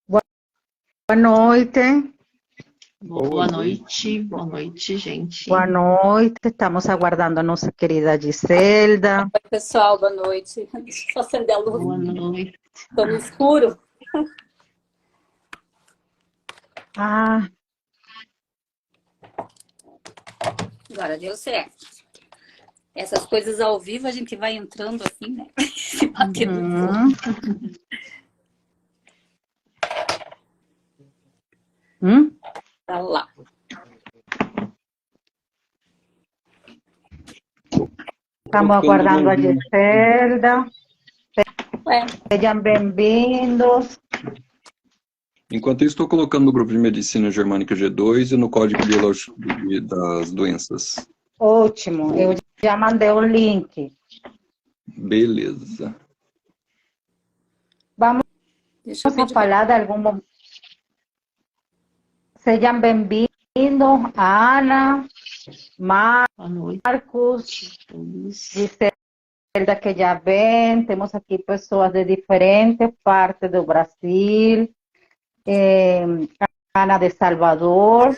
Boa noite, Boa noite, gente. boa noite. Estamos aguardando a nossa querida Giselda. Oi, pessoal, boa noite. Deixa eu só acender a luz, Boa noite. estou no escuro. Ah, Agora deu certo. Essas coisas ao vivo a gente vai entrando assim, né? Se batendo no fogo. Tá lá. Estamos aguardando a Giselda. Ué, Sejam bem-vindos. Enquanto isso, estou colocando no grupo de medicina germânica G2 e no código biológico das doenças. Ótimo, eu já mandei o link. Beleza. Vamos deixa eu a pedir. falar de algum. Sejam bem-vindos, Ana, Boa noite. Marcos, Giselda que já vem. Temos aqui pessoas de diferentes partes do Brasil. Ana de Salvador,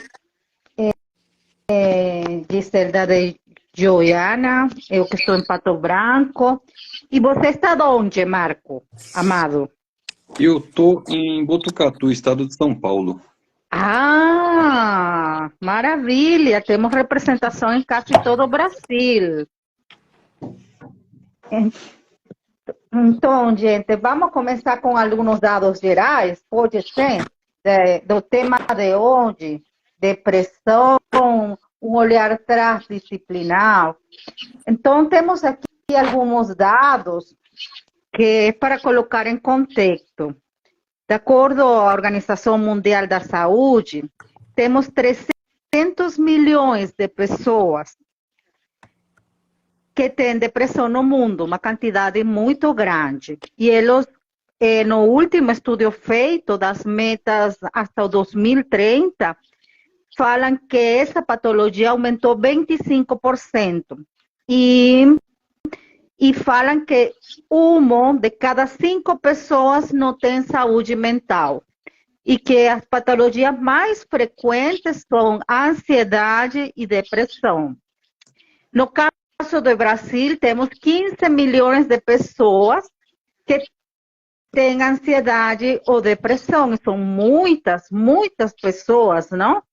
Giselda de Goiânia, eu que estou em Pato Branco. E você está de onde, Marco, amado? Eu estou em Botucatu, estado de São Paulo. Ah, maravilha! Temos representação em quase todo o Brasil. Então, gente, vamos começar com alguns dados gerais, pode ser, do tema de hoje, depressão, um olhar transdisciplinar. Então, temos aqui alguns dados que é para colocar em contexto. De acordo à Organização Mundial da Saúde, temos 300 milhões de pessoas que têm depressão no mundo, uma quantidade muito grande. E eles, no último estudo feito das metas até o 2030, falam que essa patologia aumentou 25%. E falam que uma de cada 5 pessoas não tem saúde mental. E que as patologias mais frequentes são ansiedade e depressão. No caso do Brasil, temos 15 milhões de pessoas que têm ansiedade ou depressão. São muitas, muitas pessoas, não?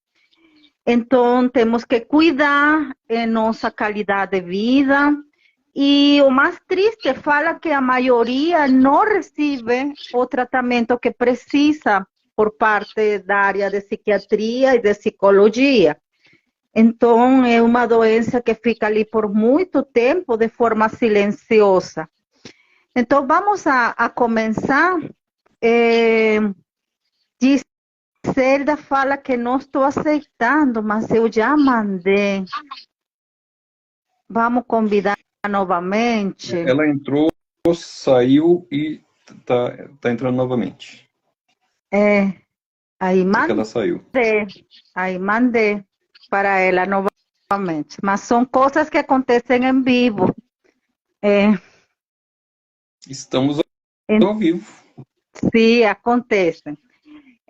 Então, temos que cuidar de nossa qualidade de vida. E o mais triste fala que a maioria não recebe o tratamento que precisa por parte da área de psiquiatria e de psicologia. Então, é uma doença que fica ali por muito tempo de forma silenciosa. Então, vamos a começar. Giselda fala que não estou aceitando, mas eu já mandei. Vamos convidar novamente. Ela entrou, saiu e tá entrando novamente. Aí Sei que ela saiu. Aí mandei para ela novamente. Mas são coisas que acontecem em vivo. Estamos ao vivo. Sim, acontecem.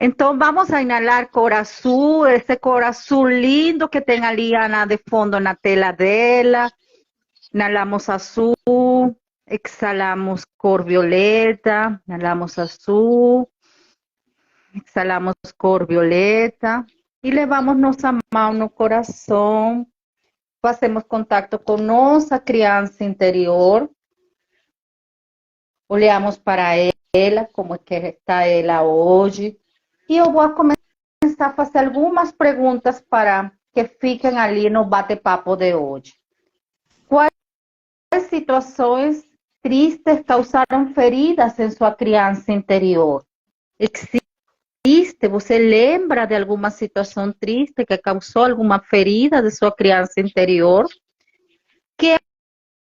Então, vamos a inalar cor azul, esse cor azul lindo que tem ali, Ana, de fundo na tela dela. Inhalamos azul, exhalamos cor violeta, inhalamos azul, exhalamos cor violeta e levamos nossa mão no coração, fazemos contato com nossa criança interior, olhamos para ela, como é que está ela hoje, e eu vou começar a fazer algumas perguntas para que fiquem ali no bate-papo de hoje. Quais situações tristes causaram feridas em sua criança interior? Existe? Você lembra de alguma situação triste que causou alguma ferida de sua criança interior? Que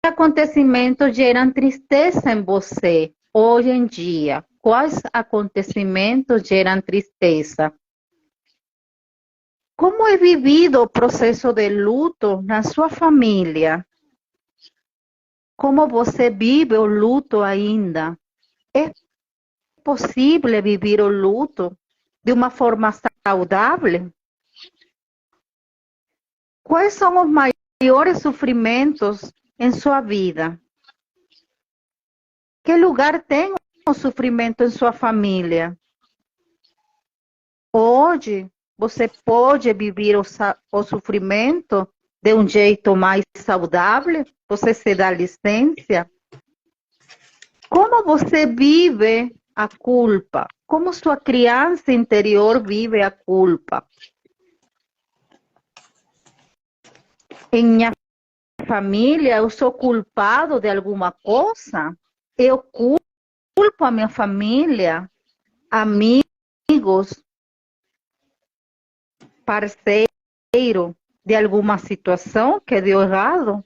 acontecimentos geram tristeza em você hoje em dia? Quais acontecimentos geram tristeza? Como é vivido o processo de luto na sua família? Como você vive o luto ainda? É possível viver o luto de uma forma saudável? Quais são os maiores sofrimentos em sua vida? Que lugar tem o sofrimento em sua família? Hoje, você pode viver o sofrimento de um jeito mais saudável? Você se dá licença? Como você vive a culpa? Como sua criança interior vive a culpa? Em minha família, eu sou culpado de alguma coisa? Eu culpo a minha família, amigos, parceiro, de alguma situação que deu errado?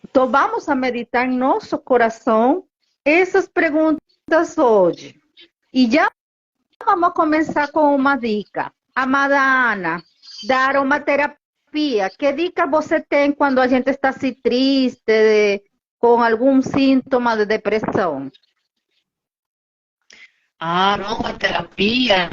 Então, vamos a meditar em nosso coração essas perguntas hoje. E já vamos começar com uma dica. Amada Ana, da aromaterapia, que dica você tem quando a gente está assim triste, com algum síntoma de depressão? A aromaterapia,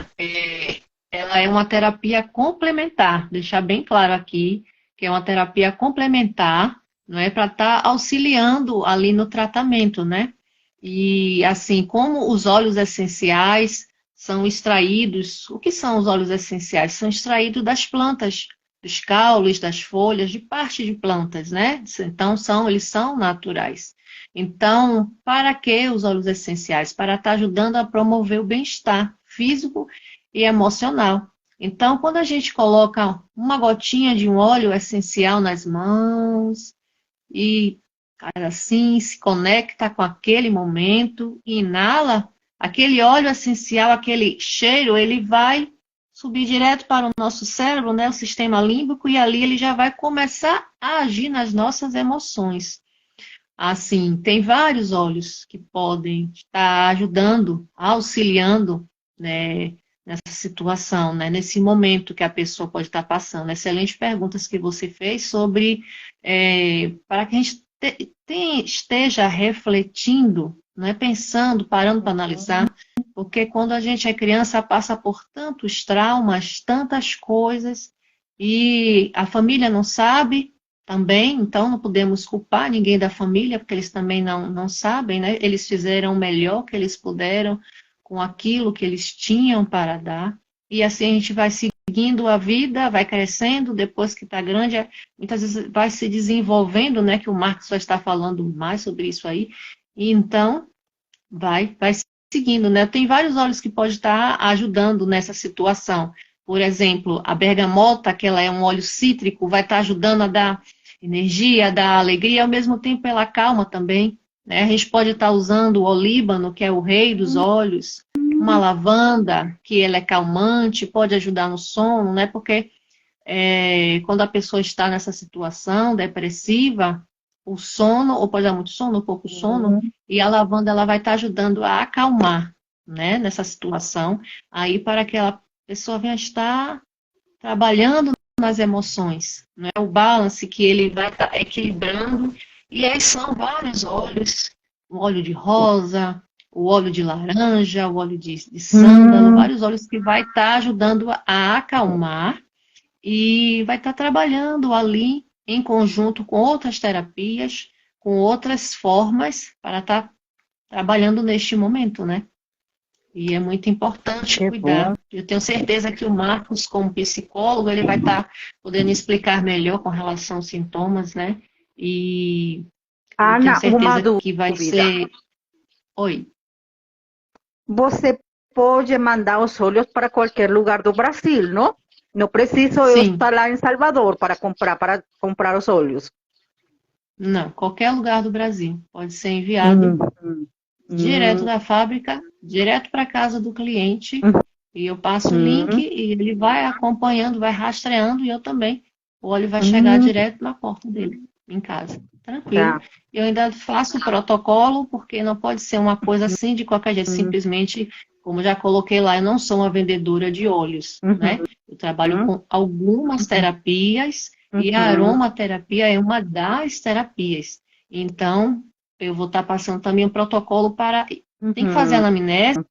ela é uma terapia complementar, deixar bem claro aqui, que é uma terapia complementar, não é para estar auxiliando ali no tratamento, né? E assim, como os óleos essenciais são extraídos, o que são os óleos essenciais? São extraídos das plantas, dos caules, das folhas, de parte de plantas, né? Então, eles são naturais. Então, para que os óleos essenciais? Para estar ajudando a promover o bem-estar físico e emocional. Então, quando a gente coloca uma gotinha de um óleo essencial nas mãos e faz assim, se conecta com aquele momento, inala aquele óleo essencial, aquele cheiro, ele vai subir direto para o nosso cérebro, né, o sistema límbico, e ali ele já vai começar a agir nas nossas emoções. Assim, tem vários óleos que podem estar ajudando, auxiliando, né, nessa situação, né, nesse momento que a pessoa pode estar passando. Excelentes perguntas que você fez sobre, para que a gente esteja refletindo, né, pensando, parando para analisar, porque quando a gente é criança passa por tantos traumas, tantas coisas, e a família não sabe também, então não podemos culpar ninguém da família, porque eles também não sabem, né? Eles fizeram o melhor que eles puderam com aquilo que eles tinham para dar, e assim a gente vai seguindo a vida, vai crescendo, depois que está grande, muitas vezes vai se desenvolvendo, né? Que o Marcos só está falando mais sobre isso aí, e então vai seguindo, né? Tem vários óleos que podem estar ajudando nessa situação. Por exemplo, a bergamota, que ela é um óleo cítrico, vai estar ajudando a dar energia, a dar alegria, ao mesmo tempo ela calma também, né? A gente pode estar usando o olíbano, que é o rei dos óleos, uma lavanda, que ela é calmante, pode ajudar no sono, né? Porque quando a pessoa está nessa situação depressiva, o sono, ou pode dar muito sono, ou pouco sono, e a lavanda ela vai estar ajudando a acalmar, né? Nessa situação, aí para que a pessoa venha estar trabalhando nas emoções, né? O balance que ele vai estar equilibrando, e aí são vários óleos, o óleo de rosa, o óleo de laranja, o óleo de sândalo, vários óleos que vai estar ajudando a acalmar e vai estar trabalhando ali em conjunto com outras terapias, com outras formas para estar trabalhando neste momento, né? E é muito importante cuidar. Bom. Eu tenho certeza que o Marcos, como psicólogo, ele vai estar podendo explicar melhor com relação aos sintomas, né? E eu tenho certeza que vai ser... Oi. Você pode mandar os óleos para qualquer lugar do Brasil, não? Não preciso eu estar lá em Salvador para comprar os óleos. Não, qualquer lugar do Brasil. Pode ser enviado direto da fábrica, direto para a casa do cliente, e eu passo o link e ele vai acompanhando, vai rastreando, e eu também. O óleo vai chegar direto na porta dele, em casa. Tranquilo. Tá. Eu ainda faço o protocolo, porque não pode ser uma coisa assim de qualquer jeito, simplesmente, como já coloquei lá, eu não sou uma vendedora de óleos, né? Eu trabalho com algumas terapias, e a aromaterapia é uma das terapias. Então, eu vou estar passando também um protocolo para Tem que fazer a anamnese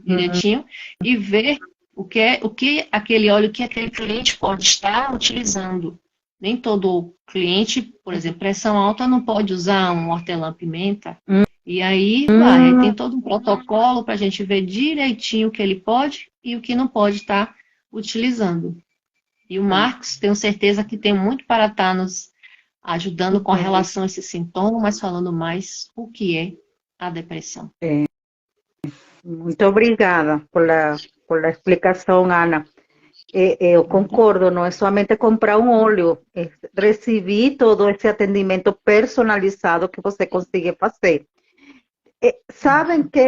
direitinho e ver o que aquele óleo que aquele cliente pode estar utilizando. Nem todo cliente, por exemplo, pressão alta não pode usar um hortelã-pimenta. E aí tem todo um protocolo para a gente ver direitinho o que ele pode e o que não pode estar utilizando. E o Marcos, tenho certeza que tem muito para estar nos ajudando com relação a esse sintoma, mas falando mais o que é a depressão. Muito obrigada por la explicação, Ana. Eu concordo, não é somente comprar um óleo, é receber todo esse atendimento personalizado que você consegue fazer. Sabem que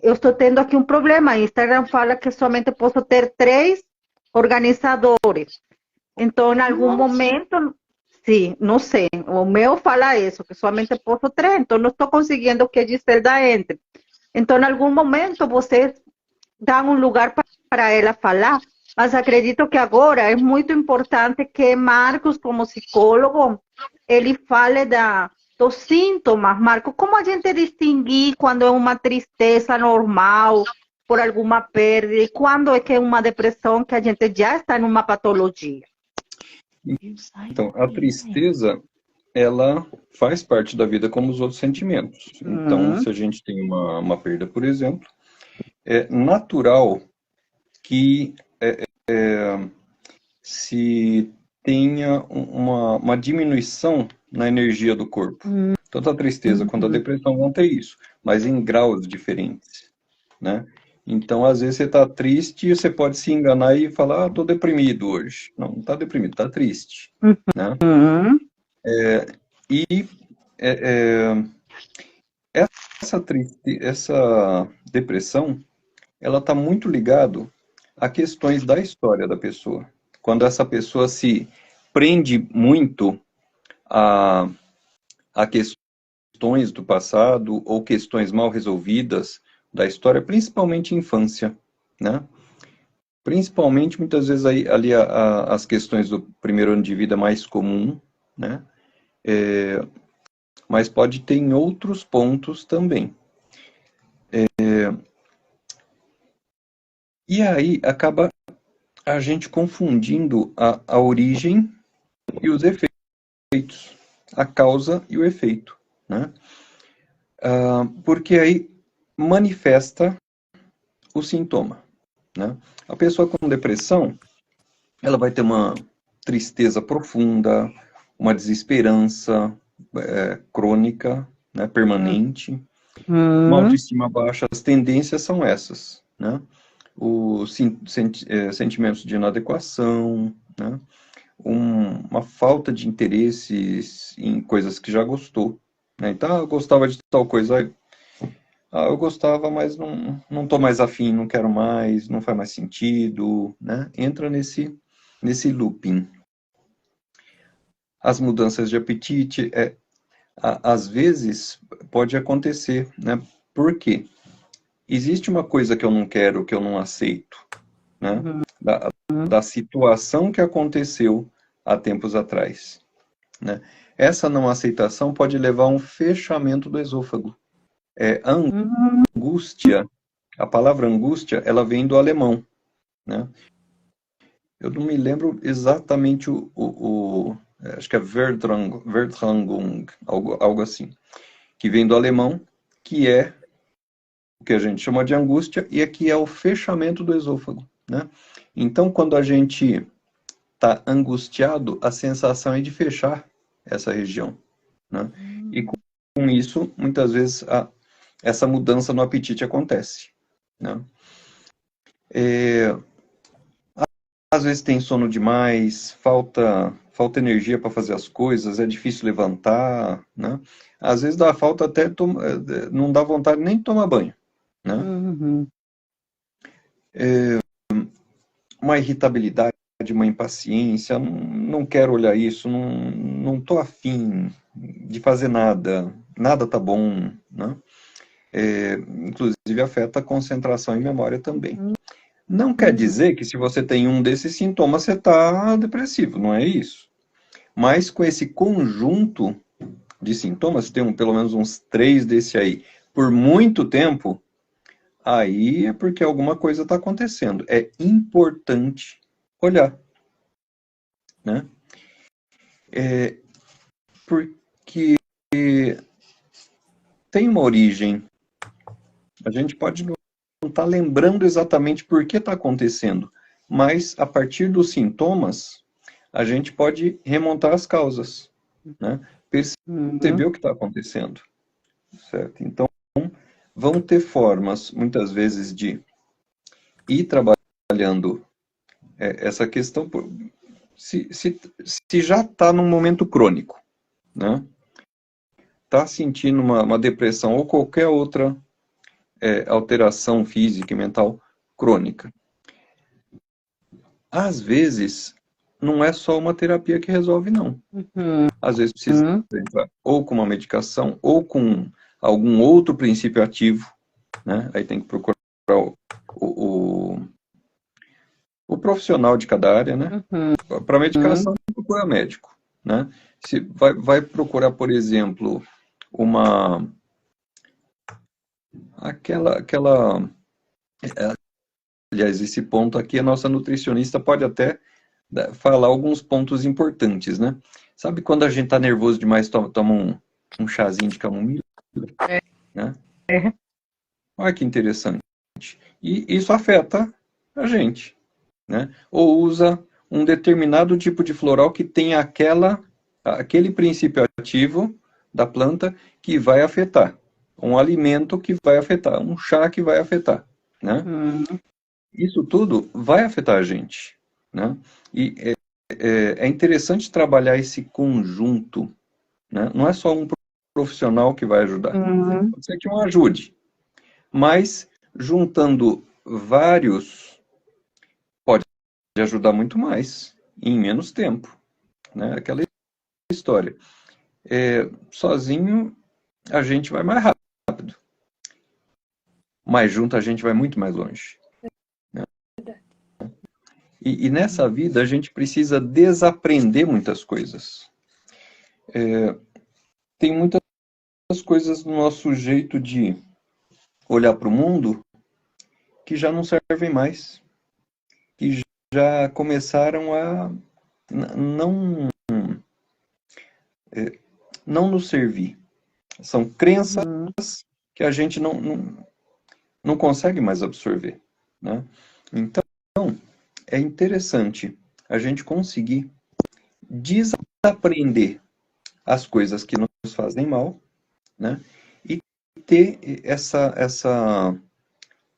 eu estou tendo aqui um problema. O Instagram fala que somente posso ter 3 organizadores. Então, em algum momento, sim, não sei. O meu fala isso, que somente posso 3. Então, não estou conseguindo que a Giselda entre. Então, em algum momento, vocês dão um lugar para ela falar. Mas acredito que agora é muito importante que Marcos, como psicólogo, ele fale dos sintomas. Marcos, como a gente distinguir quando é uma tristeza normal, por alguma perda, e quando é que é uma depressão que a gente já está em uma patologia? Então, a tristeza, ela faz parte da vida como os outros sentimentos. Então, se a gente tem uma perda, por exemplo, é natural que se tenha uma diminuição na energia do corpo. Tanto a tristeza quanto a depressão vão ter isso, mas em graus diferentes, né? Então, às vezes você está triste e você pode se enganar e falar, estou deprimido hoje. Não está deprimido, está triste, né? Essa depressão, ela está muito ligado a questões da história da pessoa. Quando essa pessoa se prende muito a questões do passado ou questões mal resolvidas da história, principalmente infância, né? Principalmente, muitas vezes, ali as questões do primeiro ano de vida mais comum, né? Mas pode ter em outros pontos também. E aí acaba a gente confundindo a origem e os efeitos, a causa e o efeito, né? Porque aí manifesta o sintoma, né? A pessoa com depressão, ela vai ter uma tristeza profunda, uma desesperança crônica, né, permanente, uma autoestima baixa. As tendências são essas, né? Os sentimentos de inadequação, né? Uma falta de interesse em coisas que já gostou, né? Então, eu gostava de tal coisa, eu gostava, mas não estou mais afim, não quero mais, não faz mais sentido, né? Entra nesse looping. As mudanças de apetite, às vezes, pode acontecer, né? Por quê? Existe uma coisa que eu não quero, que eu não aceito, né? Da situação que aconteceu há tempos atrás, né? Essa não aceitação pode levar a um fechamento do esôfago. Angústia, a palavra angústia, ela vem do alemão, né? Eu não me lembro exatamente acho que é Vertrangung, algo assim, que vem do alemão, que é o que a gente chama de angústia, e aqui é o fechamento do esôfago, né? Então, quando a gente está angustiado, a sensação é de fechar essa região, né? E com isso, muitas vezes, essa mudança no apetite acontece, né? Às vezes tem sono demais, falta energia para fazer as coisas, é difícil levantar, né? Às vezes dá falta até, não dá vontade nem de tomar banho, né? Uma irritabilidade, uma impaciência, não quero olhar isso, não estou afim de fazer nada tá bom, né? Inclusive afeta a concentração e memória também. Não quer dizer que se você tem um desses sintomas, você está depressivo, não é isso. Mas com esse conjunto de sintomas, tem pelo menos uns 3 desse aí, por muito tempo, aí é porque alguma coisa está acontecendo. É importante olhar, né? Porque tem uma origem. A gente pode não estar lembrando exatamente por que está acontecendo, mas a partir dos sintomas, a gente pode remontar as causas, né? Perceber o que está acontecendo, certo? Então, vão ter formas, muitas vezes, de ir trabalhando essa questão, se já está num momento crônico, né? Está sentindo uma depressão ou qualquer outra alteração física e mental crônica. Às vezes, não é só uma terapia que resolve, não. Às vezes precisa entrar ou com uma medicação ou com algum outro princípio ativo, né? Aí tem que procurar o profissional de cada área, né? Para medicação, procura médico, né? Se vai procurar, por exemplo, aliás, esse ponto aqui, a nossa nutricionista pode até falar alguns pontos importantes, né? Sabe quando a gente tá nervoso demais, toma um chazinho de camomila? Né? Olha que interessante. E isso afeta a gente, né? Ou usa um determinado tipo de floral que tem aquele princípio ativo da planta que vai afetar. Um alimento que vai afetar, um chá que vai afetar, né? Isso tudo vai afetar a gente, né? E é interessante trabalhar esse conjunto, né? Não é só um profissional que vai ajudar. Pode ser que um ajude, mas juntando vários pode ajudar muito mais em menos tempo, né? Aquela história. Sozinho a gente vai mais rápido, mas junto a gente vai muito mais longe. Né? E nessa vida a gente precisa desaprender muitas coisas. Tem muitas coisas no nosso jeito de olhar para o mundo que já não servem mais, que já começaram a não nos servir. São crenças que a gente não consegue mais absorver, né? Então, é interessante a gente conseguir desaprender as coisas que nos fazem mal, né? E ter essa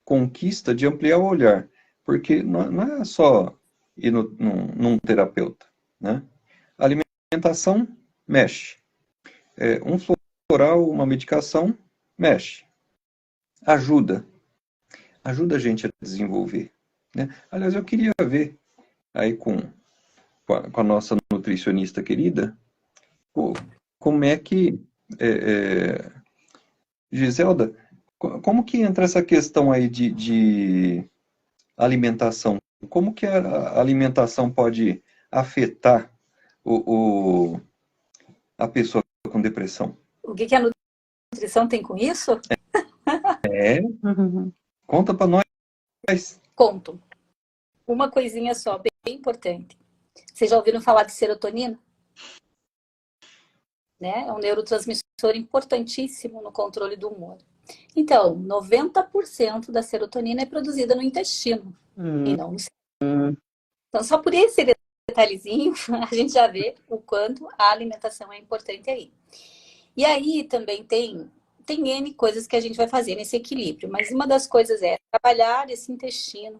conquista de ampliar o olhar, porque não é só ir num terapeuta, né? A alimentação mexe. Um floral, uma medicação, mexe. Ajuda a gente a desenvolver, né? Aliás, eu queria ver aí com a nossa nutricionista querida, como é que Giselda, como que entra essa questão aí de alimentação? Como que a alimentação pode afetar a pessoa com depressão? O que a nutrição tem com isso? Conta para nós. Conto. Uma coisinha só, bem importante. Vocês já ouviram falar de serotonina? Né? É um neurotransmissor importantíssimo no controle do humor. Então, 90% da serotonina é produzida no intestino e não no cérebro. Então, só por esse detalhezinho, a gente já vê o quanto a alimentação é importante aí. E aí também tem N coisas que a gente vai fazer nesse equilíbrio, mas uma das coisas é trabalhar esse intestino,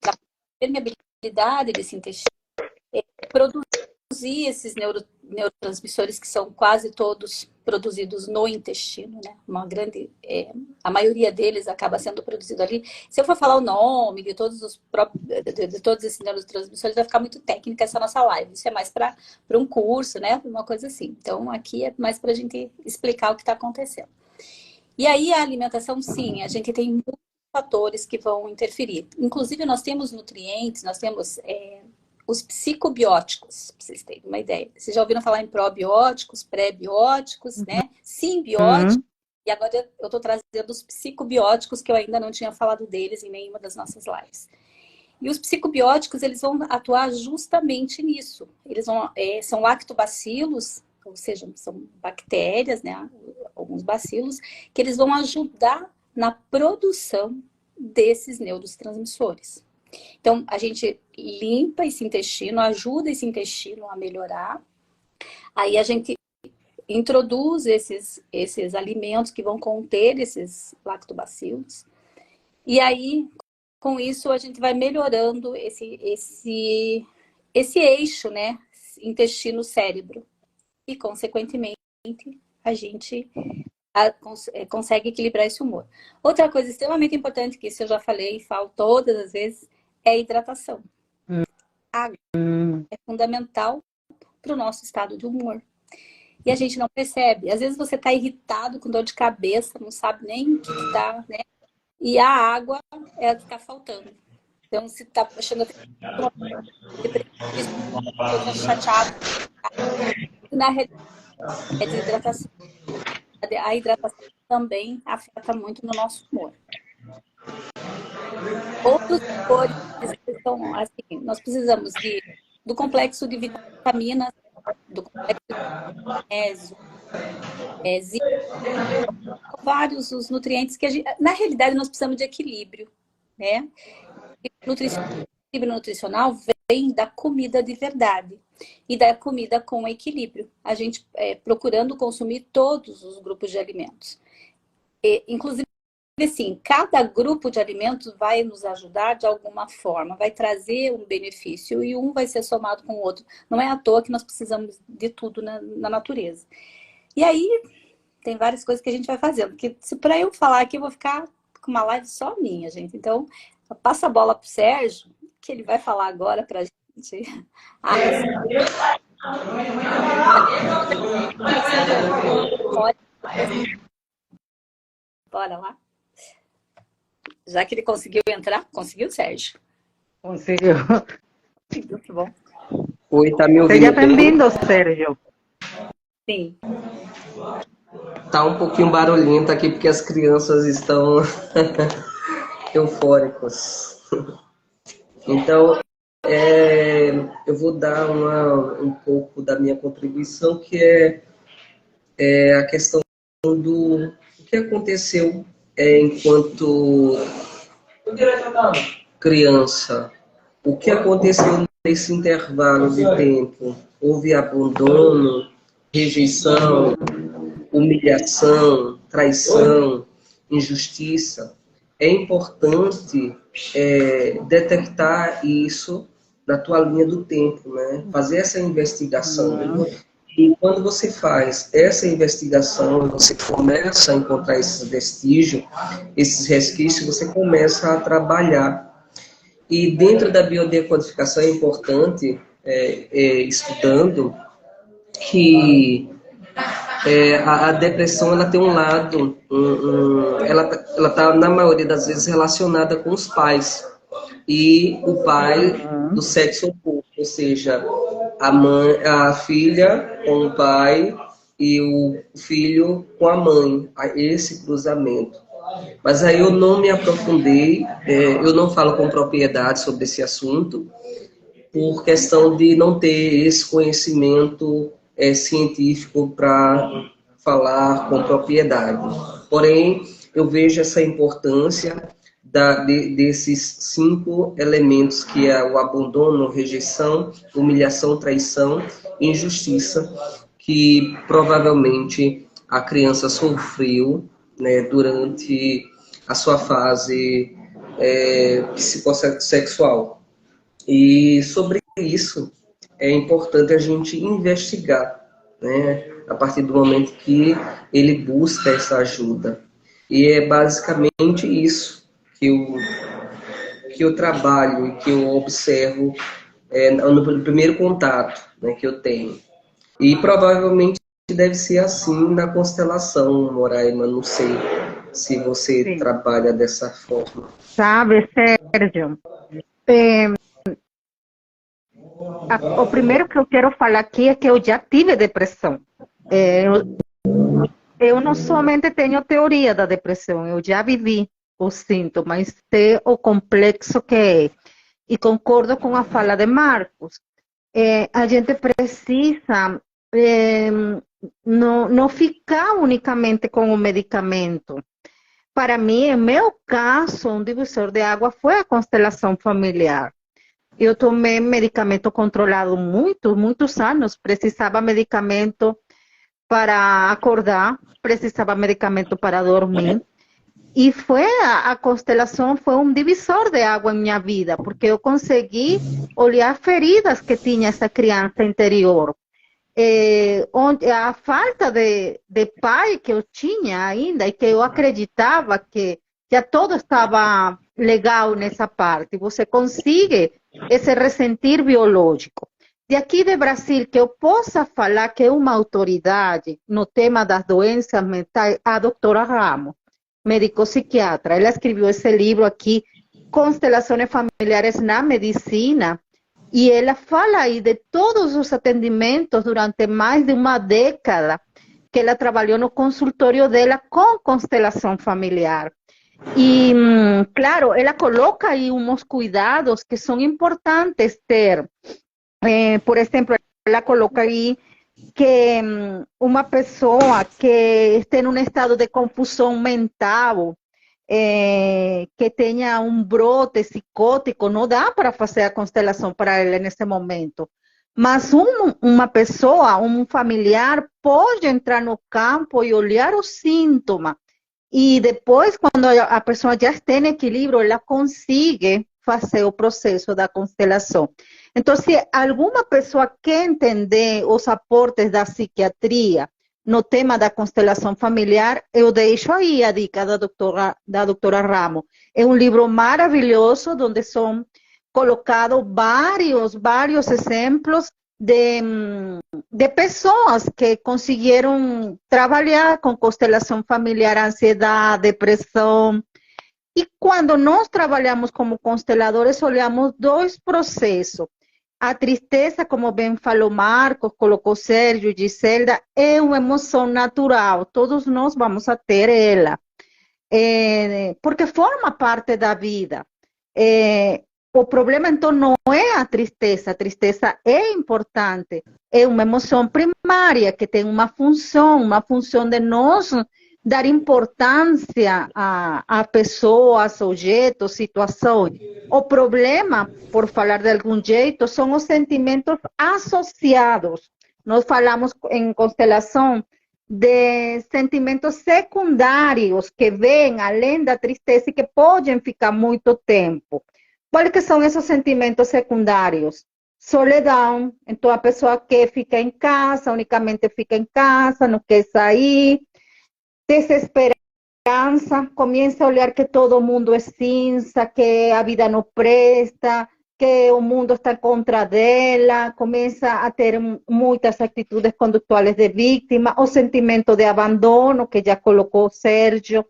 trabalhar a permeabilidade desse intestino, produzir esses neurotransmissores que são quase todos produzidos no intestino, né? A maioria deles acaba sendo produzido ali. Se eu for falar o nome de todos esses neurotransmissores, vai ficar muito técnica essa nossa live. Isso é mais para um curso, né? Uma coisa assim. Então, aqui é mais para a gente explicar o que está acontecendo. E aí, a alimentação, sim, a gente tem muitos fatores que vão interferir. Inclusive, nós temos nutrientes, nós temos os psicobióticos, para vocês terem uma ideia. Vocês já ouviram falar em probióticos, pré-bióticos, né? Simbióticos E agora eu estou trazendo os psicobióticos, que eu ainda não tinha falado deles em nenhuma das nossas lives. E os psicobióticos, eles vão atuar justamente nisso. Eles são lactobacilos, ou seja, são bactérias, né, alguns bacilos, que eles vão ajudar na produção desses neurotransmissores. Então, a gente limpa esse intestino, ajuda esse intestino a melhorar. Aí a gente introduz esses alimentos que vão conter esses lactobacilos. E aí, com isso, a gente vai melhorando esse eixo, né? Intestino-cérebro. E, consequentemente, a gente consegue equilibrar esse humor. Outra coisa extremamente importante, que isso eu já falei e falo todas as vezes, é a hidratação. A água é fundamental para o nosso estado de humor. E a gente não percebe. Às vezes você está irritado, com dor de cabeça, não sabe nem o que está, né? E a água é a que está faltando. Então, se está achando chateado, na realidade, é desidratação. A hidratação também afeta muito no nosso humor. Outros fatores são assim, nós precisamos do complexo de vitaminas, do complexo de magnésio, vários os nutrientes que na realidade nós precisamos de equilíbrio, né? Equilíbrio nutricional vem da comida de verdade e da comida com equilíbrio. A gente procurando consumir todos os grupos de alimentos. Inclusive, assim, cada grupo de alimentos vai nos ajudar de alguma forma, vai trazer um benefício e um vai ser somado com o outro. Não é à toa que nós precisamos de tudo na natureza. E aí, tem várias coisas que a gente vai fazendo. Porque se para eu falar aqui, eu vou ficar com uma live só minha, gente. Então, passa a bola pro Sérgio, que ele vai falar agora pra gente. Bora lá. Já que ele conseguiu entrar, conseguiu, Sérgio? Conseguiu. Conseguiu, que bom. Oi, tá me ouvindo? Seja bem-vindo, Sérgio. Sim. Tá um pouquinho barulhento aqui porque as crianças estão eufóricas. Então, eu vou dar um pouco da minha contribuição, que é a questão do que aconteceu enquanto criança. O que aconteceu nesse intervalo de tempo? Houve abandono, rejeição, humilhação, traição, injustiça. É importante detectar isso na tua linha do tempo, né? Fazer essa investigação. E quando você faz essa investigação, você começa a encontrar esses vestígios, esses resquícios, você começa a trabalhar. E dentro da biodecodificação é importante, estudando, que a depressão ela tem um lado, ela está na maioria das vezes relacionada com os pais. E o pai do sexo oposto, ou seja, a filha com o pai e o filho com a mãe, esse cruzamento. Mas aí eu não me aprofundei, eu não falo com propriedade sobre esse assunto, por questão de não ter esse conhecimento científico para falar com propriedade. Porém, eu vejo essa importância desses 5 elementos, que é o abandono, rejeição, humilhação, traição e injustiça, que provavelmente a criança sofreu, né, durante a sua fase psicossexual. E sobre isso, é importante a gente investigar, né, a partir do momento que ele busca essa ajuda. E é basicamente isso que eu trabalho e que eu observo no primeiro contato, né, que eu tenho. E provavelmente deve ser assim na constelação, Moraima, não sei se você trabalha dessa forma. Sabe, Sérgio, o primeiro que eu quero falar aqui é que eu já tive depressão. eu não somente tenho teoria da depressão, eu já vivi os sintomas, sei o complexo que é. E concordo com a fala de Marcos. A gente precisa não ficar unicamente com o medicamento. Para mim, em meu caso, um divisor de água foi a constelação familiar. Eu tomei medicamento controlado muitos anos. Precisava medicamento para acordar, precisava medicamento para dormir. E a constelação foi um divisor de água em minha vida, porque eu consegui olhar feridas que tinha essa criança interior. Onde a falta de pai que eu tinha ainda, e que eu acreditava que já todo estava legal nessa parte. Você consegue esse ressentir biológico. De aqui de Brasil, que eu possa falar que é uma autoridade no tema das doenças mentais, a doutora Ramos, médico psiquiatra. Ela escreveu esse livro aqui, Constelações Familiares na Medicina, e ela fala aí de todos os atendimentos durante mais de uma década que ela trabalhou no consultório dela com constelação familiar. E, claro, ela coloca aí uns cuidados que são importantes ter. Por exemplo, ela coloca aí que uma pessoa que esteja em um estado de confusão mental, que tenha um brote psicótico, não dá para fazer a constelação para ela nesse momento. Mas uma pessoa, um familiar, pode entrar no campo e olhar o síntoma. E depois, quando a pessoa já está em equilíbrio, ela consegue fazer o processo da constelação. Então, se alguma pessoa quer entender os aportes da psiquiatria no tema da constelação familiar, eu deixo aí a dica da doutora Ramos. É um livro maravilhoso, onde são colocados vários exemplos de pessoas que conseguiram trabalhar com constelação familiar, ansiedade, depressão. E quando nós trabalhamos como consteladores, olhamos dois processos. A tristeza, como bem falou Marcos, colocou Sérgio e Giselda, é uma emoção natural. Todos nós vamos a ter ela. Porque forma parte da vida. O problema, então, não é a tristeza é importante. É uma emoção primária que tem uma função de nós dar importância a pessoas, objetos, situações. O problema, por falar de algum jeito, são os sentimentos associados. Nós falamos em constelação de sentimentos secundários que vêm além da tristeza e que podem ficar muito tempo. Quais que são esses sentimentos secundários? Solidão. Então, a pessoa que fica em casa, unicamente fica em casa, não quer sair. Desesperança, começa a olhar que todo mundo é cinza, que a vida não presta, que o mundo está contra dela, começa a ter muitas atitudes condutuais de vítima, o sentimento de abandono, que já colocou o Sérgio.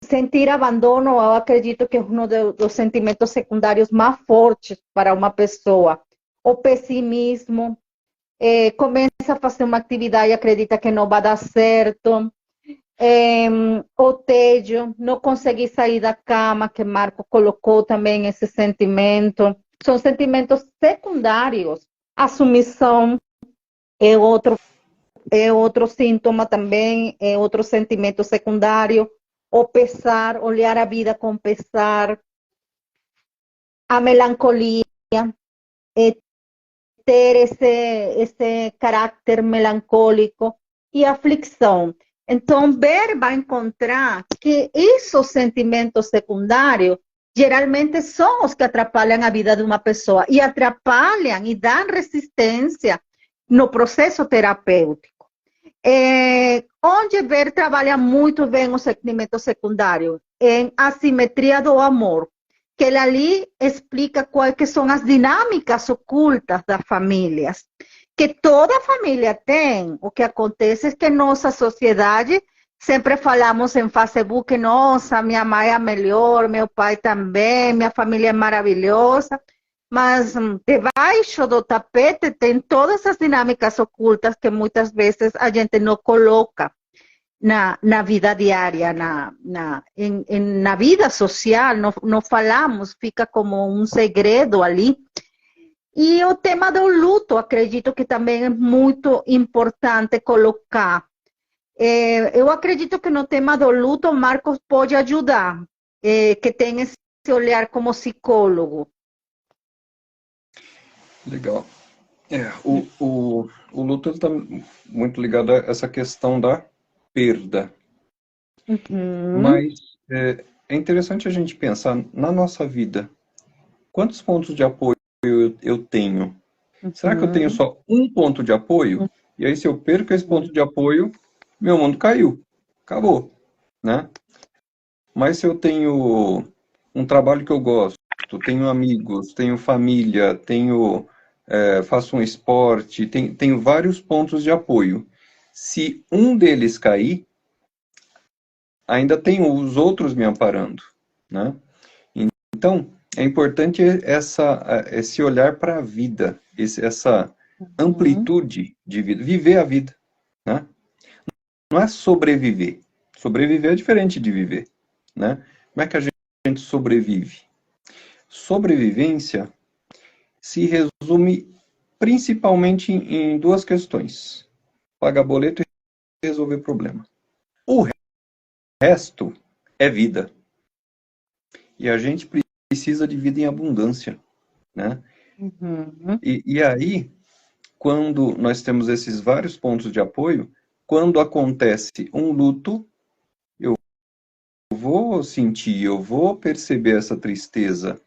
Sentir abandono, eu acredito que é um dos sentimentos secundários mais fortes para uma pessoa. O pessimismo, começa a fazer uma atividade e acredita que não vai dar certo. O tédio, não conseguir sair da cama, que Marco colocou também esse sentimento. São sentimentos secundários. A submissão é outro sintoma também, é outro sentimento secundário. O pesar, olhar a vida com pesar. A melancolia, ter esse caráter melancólico e aflição. Então, vai encontrar que esses sentimentos secundários geralmente são os que atrapalham a vida de uma pessoa e atrapalham e dão resistência no processo terapêutico. Onde trabalha muito bem os sentimentos secundários? Em assimetria do amor, que ele ali explica quais que são as dinâmicas ocultas das famílias, que toda família tem. O que acontece é que nossa sociedade, sempre falamos em Facebook, nossa, minha mãe é a melhor, meu pai também, minha família é maravilhosa, mas debaixo do tapete tem todas as dinâmicas ocultas que muitas vezes a gente não coloca na vida diária, na vida social, não falamos, fica como um segredo ali. E o tema do luto, acredito que também é muito importante colocar. Eu acredito que no tema do luto, o Marcos pode ajudar, que tem esse olhar como psicólogo. Legal. O luto está muito ligado a essa questão da perda. Mas é interessante a gente pensar na nossa vida. Quantos pontos de apoio eu tenho? Será que eu tenho só um ponto de apoio? E aí, se eu perco esse ponto de apoio, meu mundo caiu. Acabou. Né? Mas se eu tenho um trabalho que eu gosto, tenho amigos, tenho família, faço um esporte, tenho vários pontos de apoio. Se um deles cair, ainda tem os outros me amparando, né? Então, é importante esse olhar para a vida, essa amplitude de vida, viver a vida, né? Não é sobreviver. Sobreviver é diferente de viver, né? Como é que a gente sobrevive? Sobrevivência se resume principalmente em duas questões: pagar boleto e resolver problema. O resto é vida. E a gente precisa de vida em abundância, né? E aí, quando nós temos esses vários pontos de apoio, quando acontece um luto, eu vou sentir, eu vou perceber essa tristeza,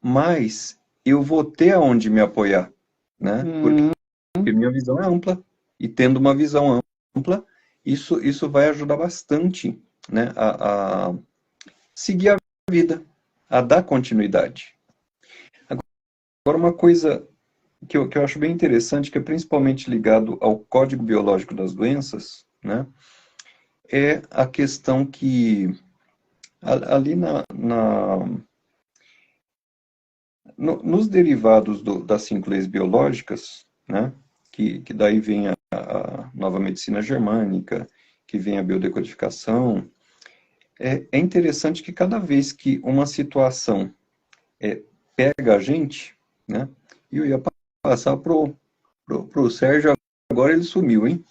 mas eu vou ter aonde me apoiar, né? Porque minha visão é ampla, e tendo uma visão ampla, isso vai ajudar bastante, né, a seguir a vida, a dar continuidade. Agora, uma coisa que eu acho bem interessante, que é principalmente ligado ao Código Biológico das Doenças, né, é a questão que ali nos derivados das 5 leis biológicas, né, que daí vem a nova medicina germânica, que vem a biodecodificação, é interessante que cada vez que uma situação pega a gente, né, e eu ia passar pro Sérgio, agora ele sumiu, hein?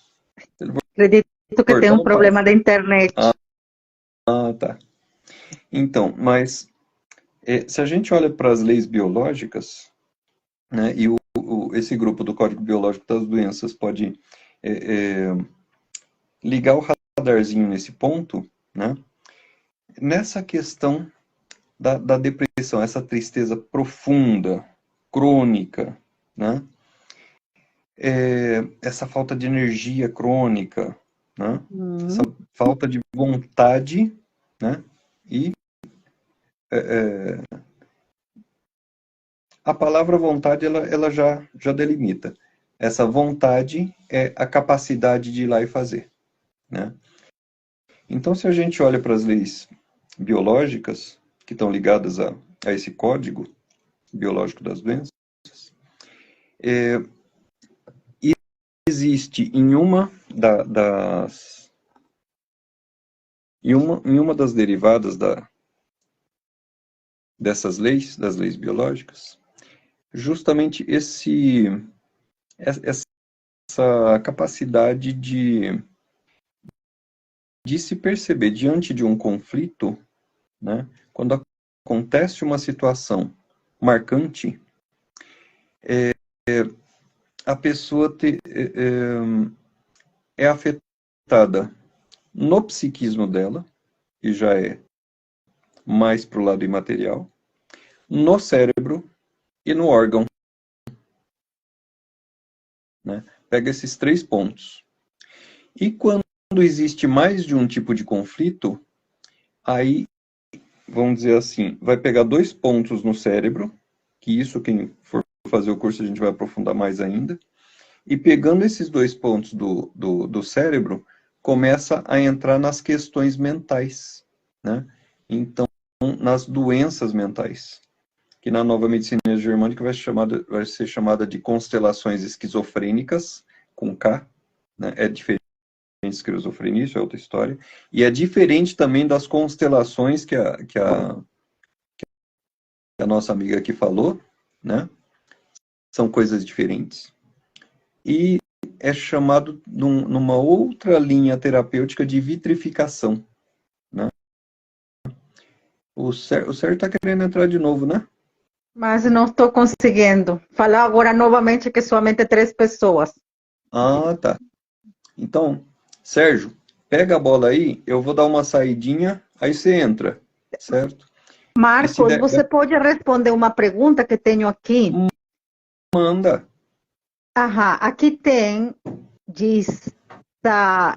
Acredito que tem um problema da internet. Tá. Então, mas se a gente olha para as leis biológicas, né, e esse grupo do Código Biológico das Doenças pode ligar o radarzinho nesse ponto, né, nessa questão da depressão, essa tristeza profunda, crônica, né, essa falta de energia crônica, né, essa falta de vontade, né, e a palavra vontade, ela já delimita. Essa vontade é a capacidade de ir lá e fazer, né? Então, se a gente olha para as leis biológicas, que estão ligadas a esse código biológico das doenças, existe em uma das derivadas dessas leis, das leis biológicas, justamente essa capacidade de se perceber diante de um conflito, né, quando acontece uma situação marcante, a pessoa é afetada no psiquismo dela, que já é mais para o lado imaterial, no cérebro e no órgão. Né? Pega esses 3 pontos. E quando existe mais de um tipo de conflito, aí, vamos dizer assim, vai pegar 2 pontos no cérebro, que isso, quem for fazer o curso, a gente vai aprofundar mais ainda, e pegando esses 2 pontos do cérebro, começa a entrar nas questões mentais, né? Então, nas doenças mentais. que na nova medicina germânica vai ser chamada de constelações esquizofrênicas, com K, né? É diferente de esquizofrenia, isso é outra história. E é diferente também das constelações que a nossa amiga aqui falou, né? São coisas diferentes. E é chamado numa outra linha terapêutica de vitrificação, né? O Sérgio está querendo entrar de novo, né? Mas não estou conseguindo. Falar agora novamente que somente 3 pessoas. Ah, tá. Então, Sérgio, pega a bola aí, eu vou dar uma saidinha, aí você entra, certo? Marcos, você pode responder uma pergunta que tenho aqui? Manda. Aham, aqui diz, ai,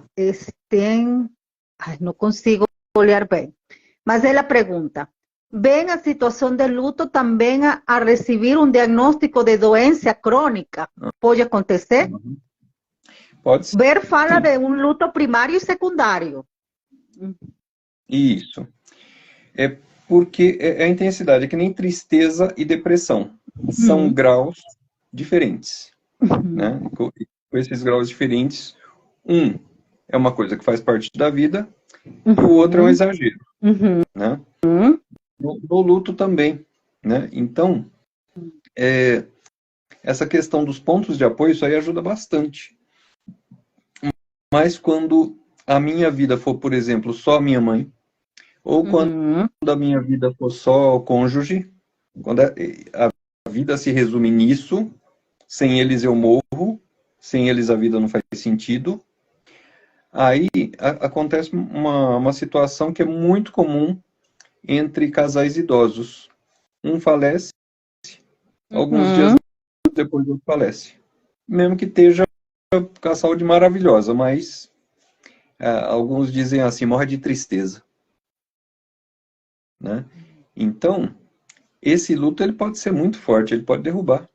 não consigo olhar bem, mas ela pergunta, vem a situação de luto também a receber um diagnóstico de doença crônica? Pode acontecer? Pode ser. Ver fala de um luto primário e secundário. Isso. É porque a intensidade é que nem tristeza e depressão. São graus diferentes, né? Com esses graus diferentes, um é uma coisa que faz parte da vida e o outro é um exagero, né? No luto também, né? Então, essa questão dos pontos de apoio, isso aí ajuda bastante. Mas quando a minha vida for, por exemplo, só a minha mãe, ou quando a minha vida for só o cônjuge, quando a vida se resume nisso, sem eles eu morro, sem eles a vida não faz sentido, aí acontece uma situação que é muito comum entre casais idosos. Um falece, alguns dias depois o outro falece. Mesmo que esteja com a saúde maravilhosa, mas alguns dizem assim, morre de tristeza. Né? Então, esse luto ele pode ser muito forte, ele pode derrubar.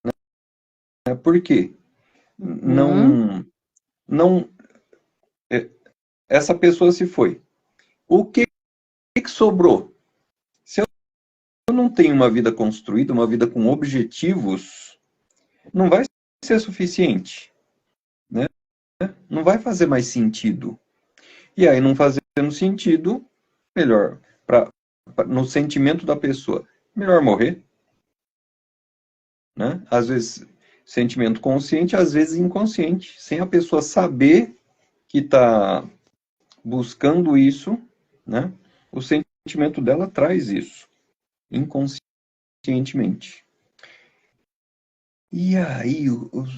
Né? Por quê? Essa pessoa se foi. O que sobrou? Se eu não tenho uma vida construída, uma vida com objetivos, não vai ser suficiente. Né? Não vai fazer mais sentido. E aí, não fazendo sentido, melhor, no sentimento da pessoa, melhor morrer. Né? Às vezes, sentimento consciente, às vezes inconsciente, sem a pessoa saber que está buscando isso, né? O sentimento dela traz isso, inconscientemente. E aí,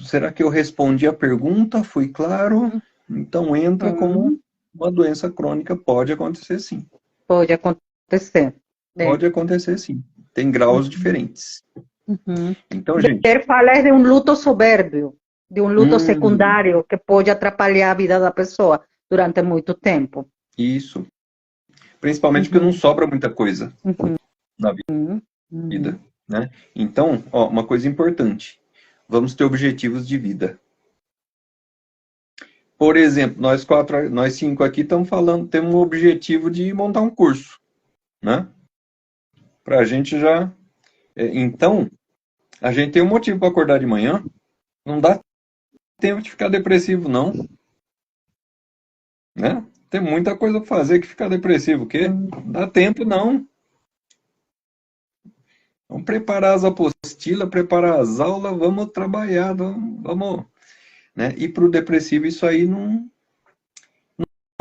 será que eu respondi a pergunta? Foi claro? Então entra como uma doença crônica, pode acontecer sim. Pode acontecer. Pode acontecer sim. Tem graus diferentes. Então, gente... Ver fala de um luto soberbio, de um luto secundário que pode atrapalhar a vida da pessoa durante muito tempo. Isso. Principalmente porque não sobra muita coisa na vida. Né? Então, uma coisa importante. Vamos ter objetivos de vida. Por exemplo, nós 5 aqui estamos falando, temos um objetivo de montar um curso. Né? Para a gente já... Então, a gente tem um motivo para acordar de manhã. Não dá tempo de ficar depressivo, não. Né? Tem muita coisa para fazer que ficar depressivo. O quê? Não dá tempo, não. Vamos preparar as apostilas, preparar as aulas, vamos trabalhar, vamos... Né? E para o depressivo isso aí não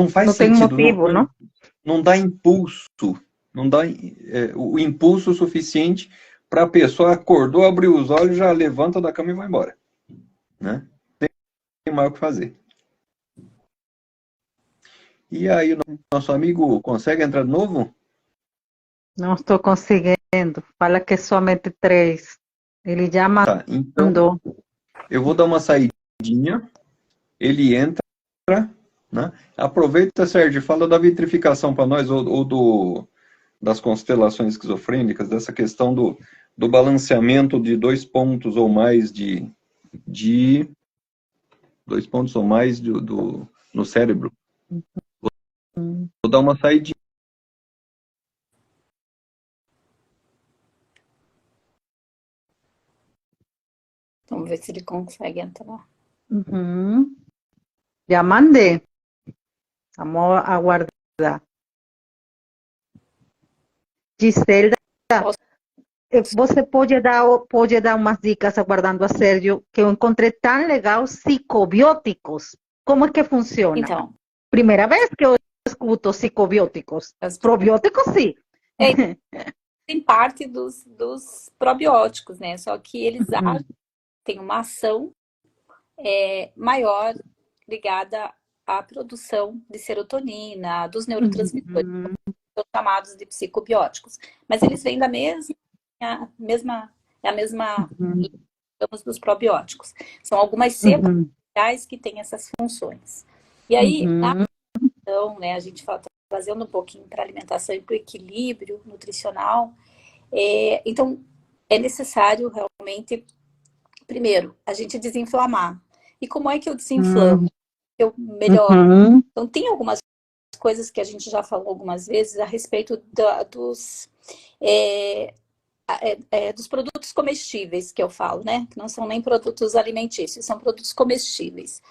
faz sentido. Não tem motivo, não? Não dá impulso. Não dá o impulso suficiente para a pessoa acordou, abriu os olhos, já levanta da cama e vai embora. Né? Tem mais o que fazer. E aí, o nosso amigo consegue entrar de novo? Não estou conseguindo. Fala que é somente 3. Ele já mandou. Tá, então, eu vou dar uma saidinha. Ele entra. Né? Aproveita, Sérgio, fala da vitrificação para nós, ou das constelações esquizofrênicas, dessa questão do balanceamento de 2 pontos ou mais de 2 pontos ou mais no cérebro. Vou dar uma saidinha. Vamos ver se ele consegue entrar. Uhum. Já mandei. Vamos aguardar. Giselda, Posso- você pode dar umas dicas, aguardando a Sérgio, que eu encontrei tão legal, psicobióticos. Como é que funciona? Então, Primeira vez que eu escuto psicobióticos. Probióticos, sim. tem parte dos probióticos, né? Só que eles têm uma ação maior ligada à produção de serotonina, dos neurotransmissores, são chamados de psicobióticos. Mas eles vêm da mesma digamos, dos probióticos. São algumas cepas que têm essas funções. E aí, então, né, a gente fala, trazendo um pouquinho para a alimentação e para o equilíbrio nutricional, então é necessário realmente, primeiro, a gente desinflamar. E como é que eu desinflamo? Eu melhoro. Então, tem algumas coisas que a gente já falou algumas vezes a respeito dos produtos comestíveis que eu falo, né? Que não são nem produtos alimentícios, são produtos comestíveis.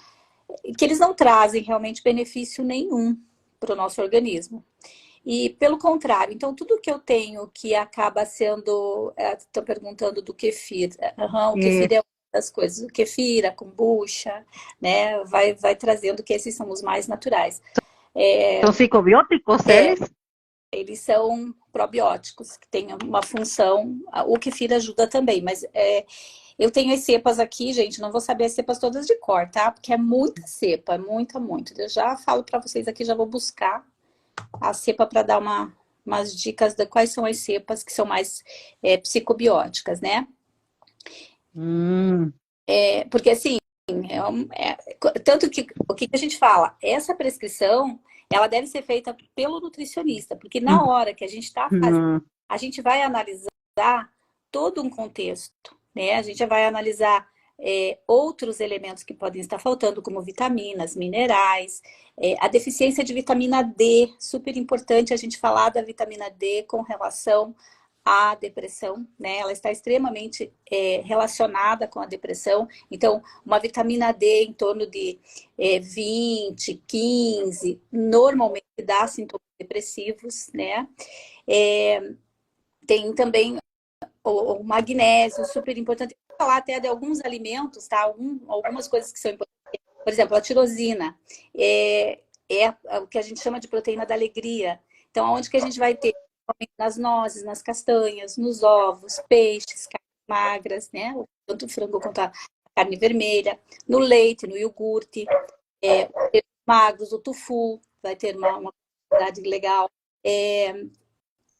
Que eles não trazem realmente benefício nenhum para o nosso organismo. E pelo contrário, então tudo que eu tenho que acaba sendo, estão perguntando do kefir, o kefir é uma das coisas, o kefir, a kombucha, né, vai trazendo que esses são os mais naturais. São psicobióticos, eles são probióticos, que têm uma função, o kefir ajuda também, mas eu tenho as cepas aqui, gente, não vou saber as cepas todas de cor, tá? Porque é muita cepa, é muita. Eu já falo para vocês aqui, já vou buscar a cepa para dar umas dicas de quais são as cepas que são mais psicobióticas, né? Porque assim, tanto que o que a gente fala, essa prescrição, ela deve ser feita pelo nutricionista, porque na hora que a gente está fazendo, a gente vai analisar todo um contexto, né? A gente vai analisar outros elementos que podem estar faltando, como vitaminas, minerais, a deficiência de vitamina D, super importante a gente falar da vitamina D com relação à depressão, né? Ela está extremamente relacionada com a depressão, então uma vitamina D em torno de 20, 15, normalmente dá sintomas depressivos, né? Tem também o magnésio, super importante. Vou falar até de alguns alimentos, tá? Algumas coisas que são importantes. Por exemplo, a tirosina é o que a gente chama de proteína da alegria. Então, onde que a gente vai ter? Nas nozes, nas castanhas, nos ovos, peixes, carnes magras, né? Tanto o frango quanto a carne vermelha, no leite, no iogurte, magros, o tofu, vai ter uma quantidade legal.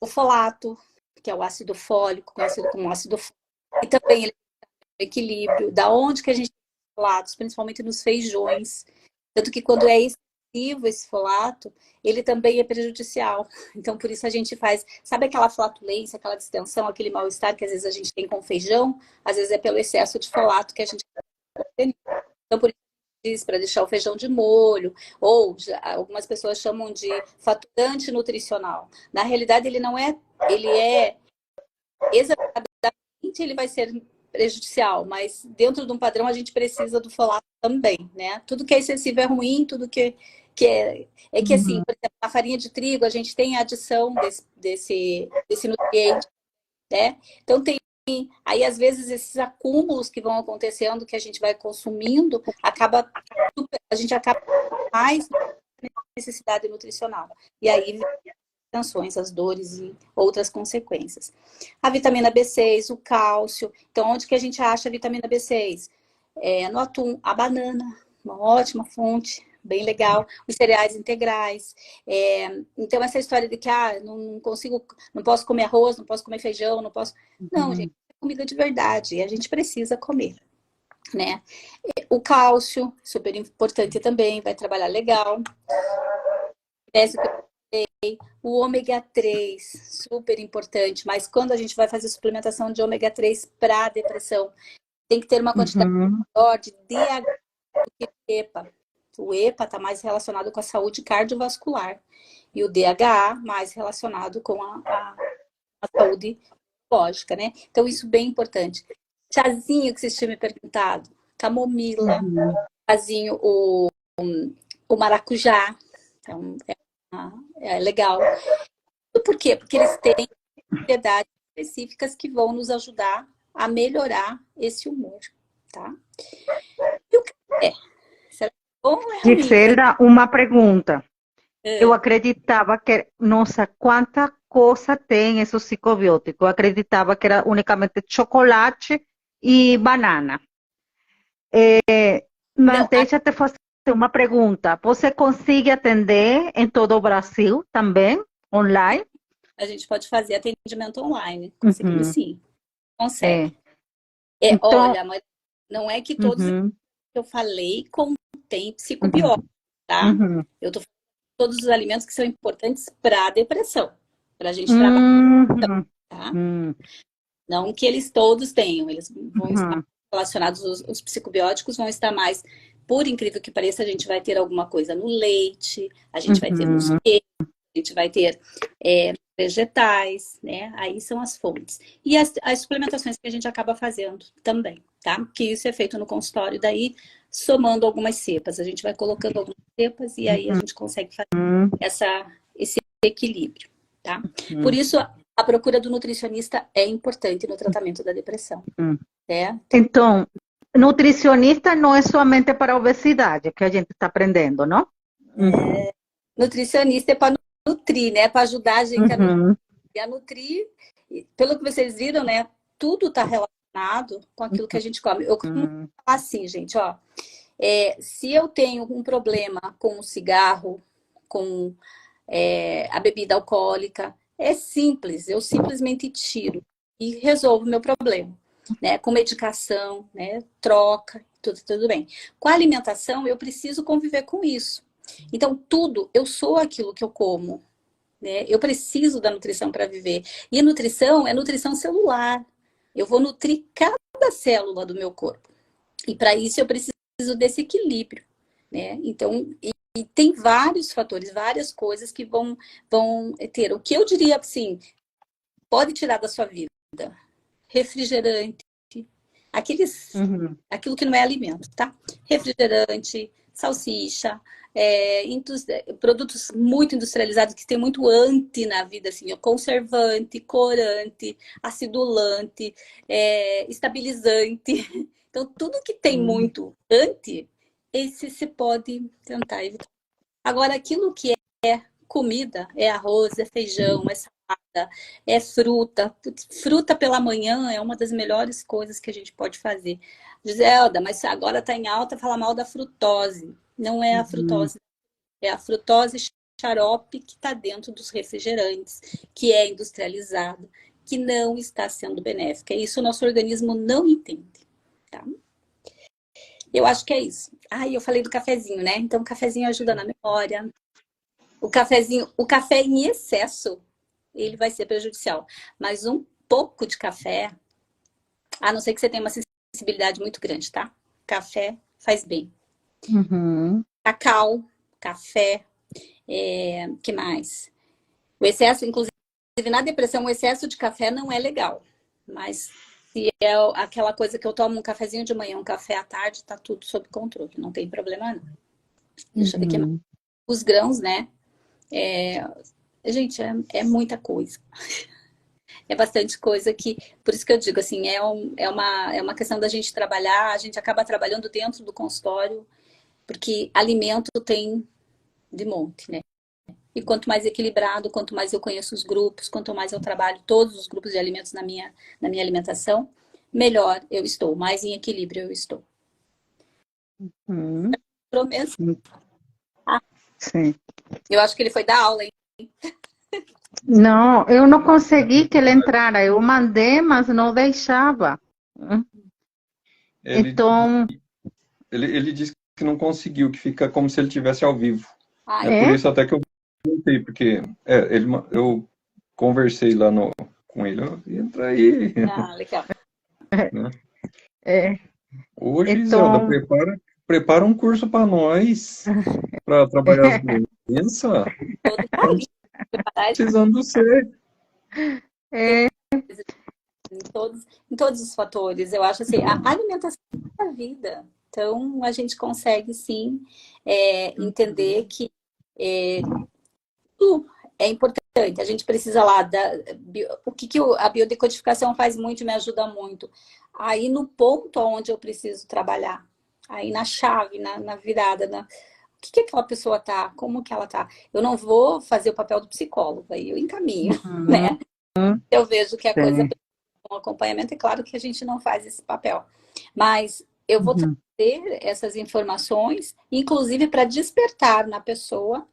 O folato, que é o ácido fólico, conhecido como ácido fólico, e também ele tem equilíbrio, da onde que a gente tem folatos, principalmente nos feijões, tanto que quando é excessivo esse folato, ele também é prejudicial, então por isso a gente faz, sabe aquela flatulência, aquela distensão, aquele mal-estar que às vezes a gente tem com feijão, às vezes é pelo excesso de folato que a gente tem. Então por isso para deixar o feijão de molho, ou algumas pessoas chamam de faturante nutricional. Na realidade, ele não é, ele é exatamente, ele vai ser prejudicial, mas dentro de um padrão a gente precisa do folato também, né? Tudo que é excessivo é ruim, tudo que é que assim, por exemplo, na farinha de trigo a gente tem a adição desse nutriente, né? Então aí às vezes esses acúmulos que vão acontecendo, que a gente vai consumindo, a gente acaba mais necessidade nutricional. E aí tensões, as dores e outras consequências. A vitamina B6, o cálcio. Então, onde que a gente acha a vitamina B6? No atum, a banana, uma ótima fonte, bem legal. Os cereais integrais. Então, essa história de que não posso comer arroz, não posso comer feijão, não posso... Não, gente, é comida de verdade. E a gente precisa comer, né? O cálcio, super importante também, vai trabalhar legal. O ômega 3, super importante, mas quando a gente vai fazer suplementação de ômega 3 para depressão, tem que ter uma quantidade maior de DHA do que EPA. O EPA está mais relacionado com a saúde cardiovascular e o DHA mais relacionado com a saúde biológica, né? Então, isso é bem importante. chazinho que vocês tinham me perguntado, camomila, chazinho, o maracujá, então é legal. Por quê? Porque eles têm propriedades específicas que vão nos ajudar a melhorar esse humor, tá? E o café? Será que é bom ou é ruim? Gisela, uma pergunta. Eu acreditava que, nossa, quanta coisa tem esses psicobióticos. Eu acreditava que era unicamente chocolate e banana. Mas deixa eu te fazer uma pergunta. Você consegue atender em todo o Brasil também, online? A gente pode fazer atendimento online. Conseguimos sim. Consegue. Então, olha, mas não é que todos que eu falei contêm psicobióticos, tá? Eu tô falando de todos os alimentos que são importantes para a depressão, para a gente trabalhar, tá? Não que eles todos tenham, eles vão estar relacionados, os psicobióticos vão estar mais, por incrível que pareça, a gente vai ter alguma coisa no leite, a gente vai ter nos queijos, a gente vai ter vegetais, né? Aí são as fontes. E as suplementações que a gente acaba fazendo também, tá? Que isso é feito no consultório, daí somando algumas cepas. A gente vai colocando algumas cepas e aí a gente consegue fazer esse equilíbrio, tá? Por isso, a procura do nutricionista é importante no tratamento da depressão. Então, nutricionista não é somente para a obesidade, que a gente está aprendendo, não? Nutricionista é para nutrir, né? Para ajudar a gente a nutrir. Pelo que vocês viram, né? Tudo está relacionado com aquilo que a gente come. Eu costumo falar assim, gente, ó. Se eu tenho um problema com o cigarro, com a bebida alcoólica, é simples. Eu simplesmente tiro e resolvo o meu problema. Né? Com medicação, né? Troca, tudo bem. Com a alimentação, eu preciso conviver com isso. Então, eu sou aquilo que eu como. Né? Eu preciso da nutrição para viver. E a nutrição é nutrição celular. Eu vou nutrir cada célula do meu corpo. E para isso eu preciso desse equilíbrio. Né? Então, e tem vários fatores, várias coisas que vão ter. O que eu diria assim, pode tirar da sua vida. Refrigerante. Aquilo que não é alimento, tá? Refrigerante, salsicha, produtos muito industrializados que tem muito anti na vida, assim, conservante, corante, acidulante, estabilizante. Então, tudo que tem muito anti, esse se pode tentar evitar. Agora, aquilo que é comida, é arroz, é feijão, é salada, é fruta. Fruta pela manhã é uma das melhores coisas que a gente pode fazer. Giselda, mas agora está em alta falar mal da frutose. Não é a frutose, é a frutose xarope que está dentro dos refrigerantes, que é industrializada, que não está sendo benéfica. Isso o nosso organismo não entende. Tá? Eu acho que é isso. Eu falei do cafezinho, né? Então, o cafezinho ajuda na memória. O café em excesso, ele vai ser prejudicial. Mas um pouco de café, a não ser que você tenha uma sensibilidade muito grande, tá? Café faz bem. Cacau, café, que mais? O excesso, inclusive na depressão, o excesso de café não é legal. Mas se é aquela coisa que eu tomo um cafezinho de manhã, um café à tarde, tá tudo sob controle. Não tem problema, não. Deixa eu ver aqui. Os grãos, né? Gente, é muita coisa. É bastante coisa que... Por isso que eu digo, assim, é uma questão da gente trabalhar, a gente acaba trabalhando dentro do consultório, porque alimento tem de monte, né? E quanto mais equilibrado, quanto mais eu conheço os grupos, quanto mais eu trabalho todos os grupos de alimentos na minha alimentação, melhor eu estou, mais em equilíbrio eu estou. Promessa. Sim. Eu acho que ele foi dar aula, hein? Não, eu não consegui que ele entrara. Eu mandei, mas não deixava. Então... Ele disse que não conseguiu, que fica como se ele estivesse ao vivo. É por isso até que eu perguntei, porque eu conversei lá com ele. Entra aí. Legal. Hoje, Então... Zelda, prepara um curso para nós, para trabalhar as doenças. Precisando de você. em todos os fatores. Eu acho assim, a alimentação é a vida. Então, a gente consegue, sim, entender que tudo é importante. A gente precisa lá o que a biodecodificação faz muito e me ajuda muito. Aí no ponto onde eu preciso trabalhar. Aí na chave, na virada, o que aquela pessoa tá, como que ela tá. Eu não vou fazer o papel do psicólogo, aí eu encaminho, né? Eu vejo que a coisa precisa de um acompanhamento, é claro que a gente não faz esse papel. Mas eu vou trazer essas informações, inclusive para despertar na pessoa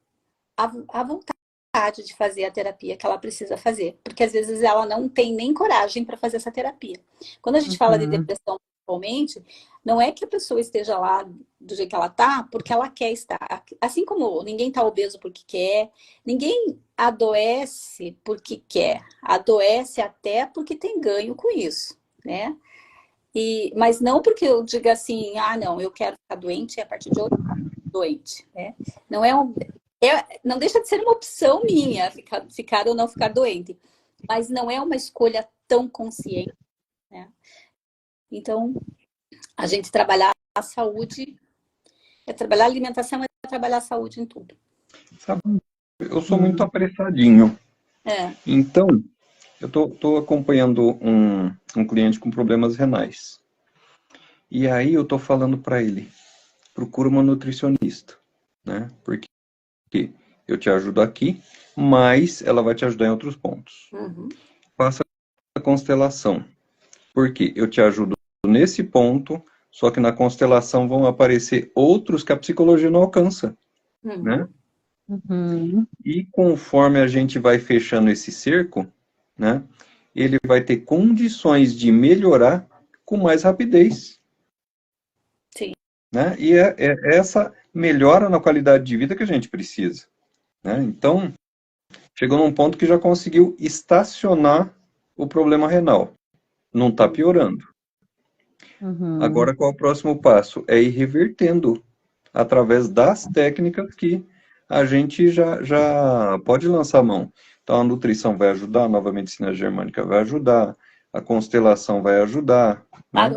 a vontade de fazer a terapia que ela precisa fazer. Porque às vezes ela não tem nem coragem para fazer essa terapia. Quando a gente fala de depressão, principalmente, não é que a pessoa esteja lá do jeito que ela tá, porque ela quer estar. Assim como ninguém tá obeso porque quer, ninguém adoece porque quer. Adoece até porque tem ganho com isso, né? Mas não porque eu diga assim, não, eu quero ficar doente e a partir de hoje doente, né? Não não deixa de ser uma opção minha ficar ou não ficar doente, mas não é uma escolha tão consciente, né? Então, a gente trabalhar a saúde, trabalhar a alimentação, é trabalhar a saúde em tudo. Sabe, eu sou muito apressadinho. Então, eu tô acompanhando um cliente com problemas renais. E aí eu tô falando para ele, procura uma nutricionista, né? Porque eu te ajudo aqui, mas ela vai te ajudar em outros pontos. Faça a constelação, porque eu te ajudo nesse ponto, só que na constelação vão aparecer outros que a psicologia não alcança, né? E conforme a gente vai fechando esse cerco, né, ele vai ter condições de melhorar com mais rapidez. Sim. Né? E é essa melhora na qualidade de vida que a gente precisa. Né? Então, chegou num ponto que já conseguiu estacionar o problema renal. Não está piorando. Agora, qual é o próximo passo? É ir revertendo através das técnicas que a gente já pode lançar a mão. Então, a nutrição vai ajudar, a nova medicina germânica vai ajudar, a constelação vai ajudar, né?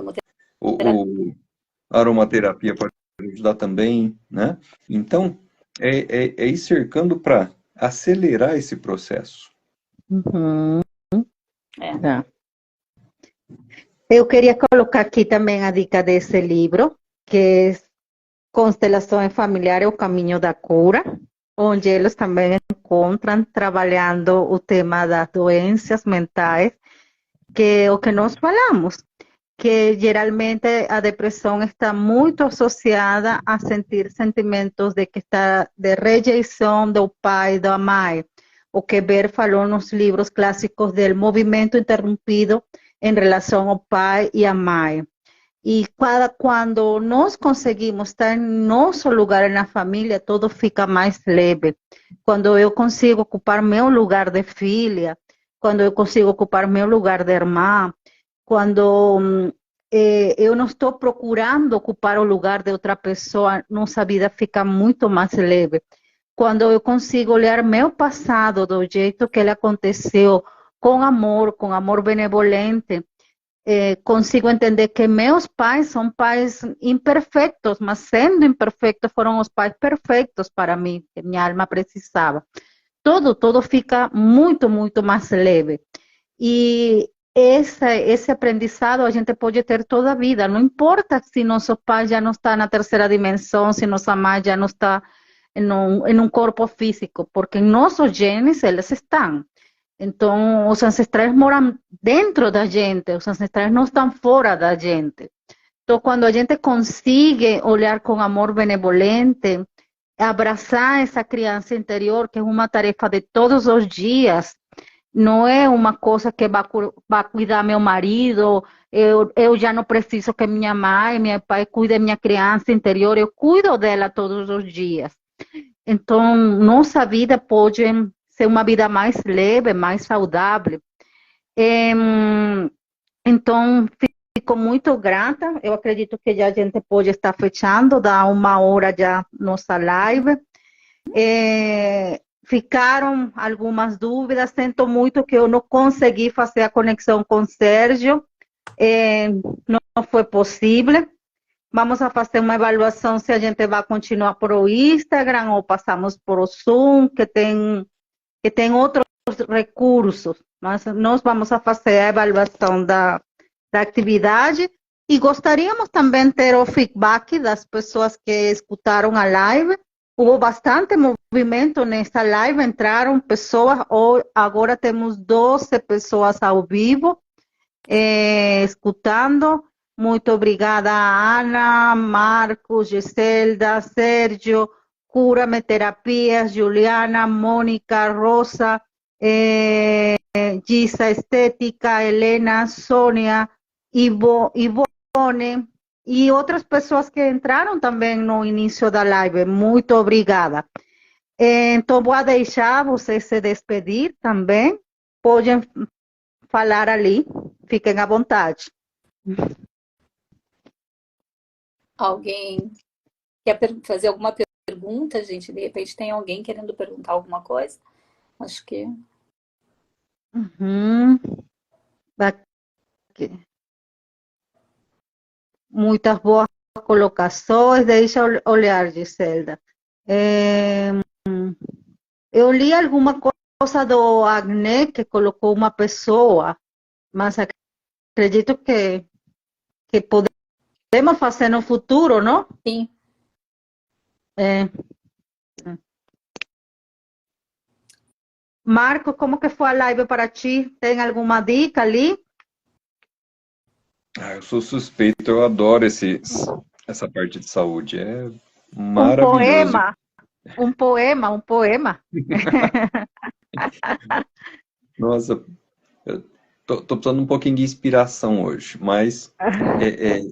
A aromaterapia pode ajudar também, né? Então, é ir cercando para acelerar esse processo. Eu queria colocar aqui também a dica desse livro, que é Constelações Familiares, o Caminho da Cura, onde eles também encontram trabalhando o tema das doenças mentais, que é o que nós falamos, que geralmente a depressão está muito associada a sentir sentimentos de rejeição do pai e da mãe, o que Ber falou nos livros clássicos del movimento interrompido em relação ao pai e à mãe. E quando nós conseguimos estar em nosso lugar na família, tudo fica mais leve. Quando eu consigo ocupar meu lugar de filha, quando eu consigo ocupar meu lugar de irmã, quando eu não estou procurando ocupar o lugar de outra pessoa, nossa vida fica muito mais leve. Quando eu consigo olhar meu passado do jeito que ele aconteceu, com amor benevolente, consigo entender que meus pais são pais imperfeitos, mas sendo imperfeitos foram os pais perfeitos para mim, que minha alma precisava. Tudo fica muito, muito mais leve. E esse aprendizado a gente pode ter toda a vida, não importa se nosso pai já não está na terceira dimensão, se nossa mãe já não está em um corpo físico, porque em nossos genes eles estão. Então, os ancestrais moram dentro da gente, os ancestrais não estão fora da gente. Então, quando a gente consegue olhar com amor benevolente, abraçar essa criança interior, que é uma tarefa de todos os dias, não é uma coisa que vai cuidar meu marido, eu já não preciso que minha mãe, meu pai cuide da minha criança interior, eu cuido dela todos os dias. Então, nossa vida pode ser uma vida mais leve, mais saudável. Então, fico muito grata. Eu acredito que já a gente pode estar fechando, dá 1 hora já nossa live. ficaram algumas dúvidas. Sinto muito que eu não consegui fazer a conexão com o Sérgio, não foi possível. Vamos a fazer uma avaliação se a gente vai continuar por o Instagram ou passamos por o Zoom, que tem outros recursos. Nós vamos a fazer a avaliação da atividade e gostaríamos também ter o feedback das pessoas que escutaram a live. Houve bastante movimento nessa live, entraram pessoas, agora temos 12 pessoas ao vivo escutando. Muito obrigada, Ana, Marcos, Giselda, Sérgio, Cura-me Terapias, Juliana, Mônica, Rosa, Gisa Estética, Helena, Sônia, Ivone e outras pessoas que entraram também no início da live. Muito obrigada. Então, vou deixar você se despedir também. Podem falar ali, fiquem à vontade. Alguém quer fazer alguma pergunta, gente? De repente tem alguém querendo perguntar alguma coisa? Acho que... Aqui. Muitas boas colocações. Deixa eu olhar, Giselda. Eu li alguma coisa do acné que colocou uma pessoa, mas acredito que podemos fazer no futuro, não? Sim. Marco, como que foi a live para ti? Tem alguma dica ali? Eu sou suspeito, eu adoro essa parte de saúde. É maravilhoso. Um poema. Nossa, eu tô precisando um pouquinho de inspiração hoje, mas é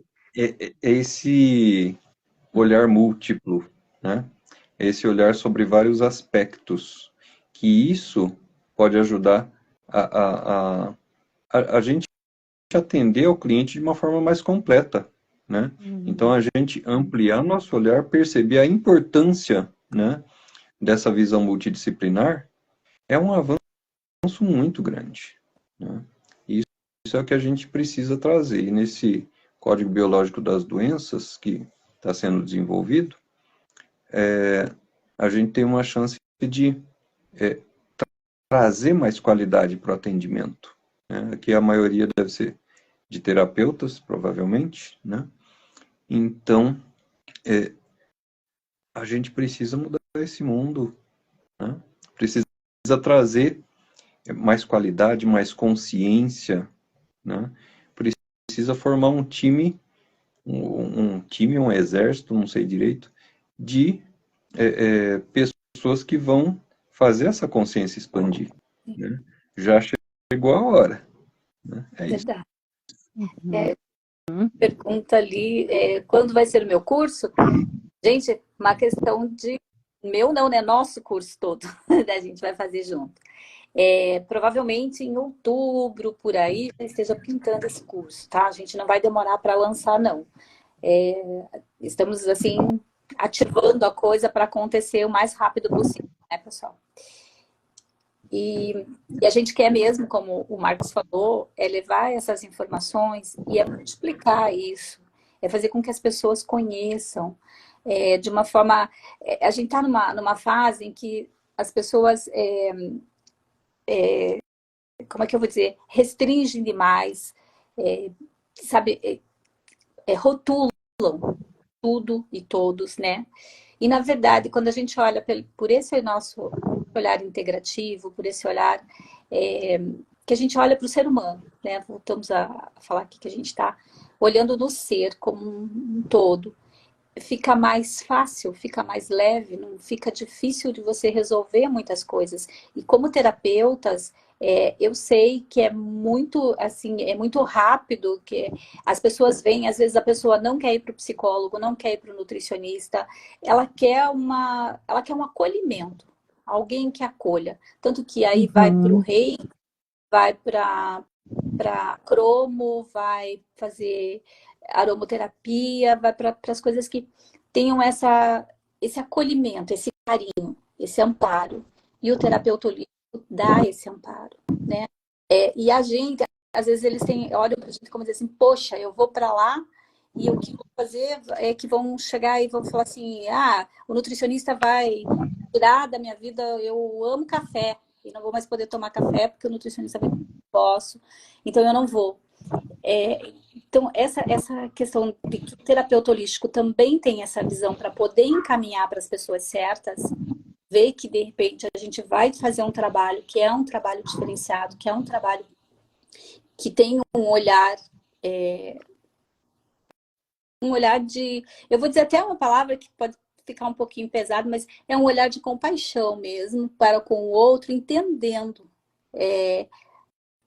esse olhar múltiplo, né? Esse olhar sobre vários aspectos, que isso pode ajudar a gente atender ao cliente de uma forma mais completa, né? Então, a gente ampliar nosso olhar, perceber a importância, né, dessa visão multidisciplinar, é um avanço muito grande, né? Isso é o que a gente precisa trazer. E nesse Código Biológico das Doenças, que está sendo desenvolvido, a gente tem uma chance de trazer mais qualidade para o atendimento, né? Aqui a maioria deve ser de terapeutas, provavelmente, né? Então, a gente precisa mudar esse mundo, né? Precisa trazer mais qualidade, mais consciência, né? Precisa formar um time, um exército, não sei direito, de pessoas que vão fazer essa consciência expandir, né? Já chegou a hora, né? É isso. Verdade. Pergunta ali, quando vai ser o meu curso? Gente, uma questão de... Meu não, né? Nosso curso todo, a gente vai fazer junto. Provavelmente em outubro, por aí, já esteja pintando esse curso, tá? A gente não vai demorar para lançar, não. Estamos, assim, ativando a coisa para acontecer o mais rápido possível, né, pessoal? E a gente quer mesmo, como o Marcos falou, levar essas informações e multiplicar isso, fazer com que as pessoas conheçam de uma forma... a gente está numa fase em que as pessoas, como é que eu vou dizer, restringem demais, sabe, rotulam tudo e todos, né? E, na verdade, quando a gente olha por esse nosso olhar integrativo, por esse olhar que a gente olha para o ser humano, né? Voltamos a falar aqui que a gente está olhando no ser como um todo. Fica mais fácil, fica mais leve, não fica difícil de você resolver muitas coisas. E como terapeutas, eu sei que é muito, assim, é muito rápido, que as pessoas veem, às vezes a pessoa não quer ir para o psicólogo, não quer ir para o nutricionista, ela quer um acolhimento, alguém que acolha. Tanto que aí vai para o rei, vai para cromo, vai fazer aromoterapia, vai para as coisas que tenham esse acolhimento, esse carinho, esse amparo. E o terapeuta holístico dá esse amparo, né? E a gente, às vezes eles olham pra gente como dizer assim, poxa, eu vou para lá e o que eu vou fazer é que vão chegar e vão falar assim, o nutricionista vai tirar da minha vida, eu amo café e não vou mais poder tomar café porque o nutricionista vai dizer que eu posso, então eu não vou. Então, essa questão de que o terapeuta holístico também tem essa visão para poder encaminhar para as pessoas certas, ver que, de repente, a gente vai fazer um trabalho que é um trabalho diferenciado, que é um trabalho que tem um olhar de... Eu vou dizer até uma palavra que pode ficar um pouquinho pesado, mas é um olhar de compaixão mesmo para com o outro, entendendo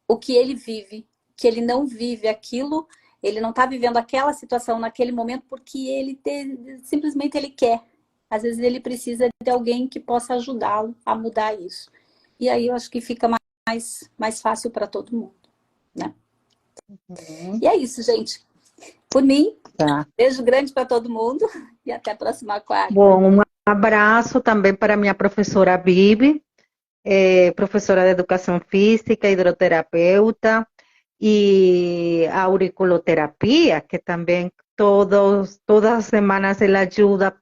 o que ele vive, que ele não vive aquilo, ele não está vivendo aquela situação naquele momento porque simplesmente ele quer. Às vezes ele precisa de alguém que possa ajudá-lo a mudar isso. E aí eu acho que fica mais fácil para todo mundo, né? E é isso, gente. Por mim, beijo grande para todo mundo e até a próxima quarta. Bom, um abraço também para minha professora Bibi, professora de Educação Física, hidroterapeuta, e auriculoterapia, que também todas as semanas ela ajuda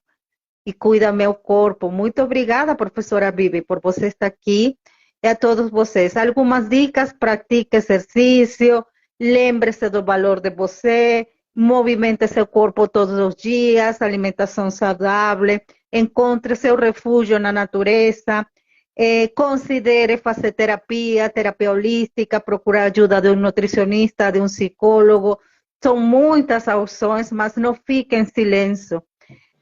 e cuida meu corpo. Muito obrigada, professora Bibi, por você estar aqui. E a todos vocês, algumas dicas: pratique exercício, lembre-se do valor de você, movimente seu corpo todos os dias, alimentação saudável, encontre seu refúgio na natureza, considere fazer terapia holística, procurar ajuda de um nutricionista, de um psicólogo. São muitas opções, mas não fique em silêncio.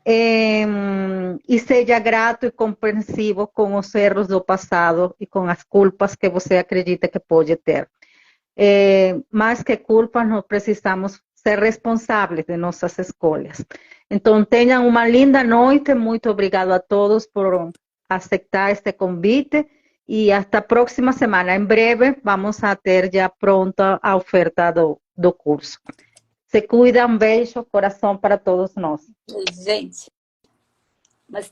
E seja grato e compreensivo com os erros do passado e com as culpas que você acredita que pode ter. Mais que culpas, nós precisamos ser responsáveis de nossas escolhas. Então, tenham uma linda noite. Muito obrigado a todos por aceitar este convite e até a próxima semana. Em breve, vamos a ter já pronta a oferta do curso. Se cuidam, beijo, coração para todos nós. Gente, mas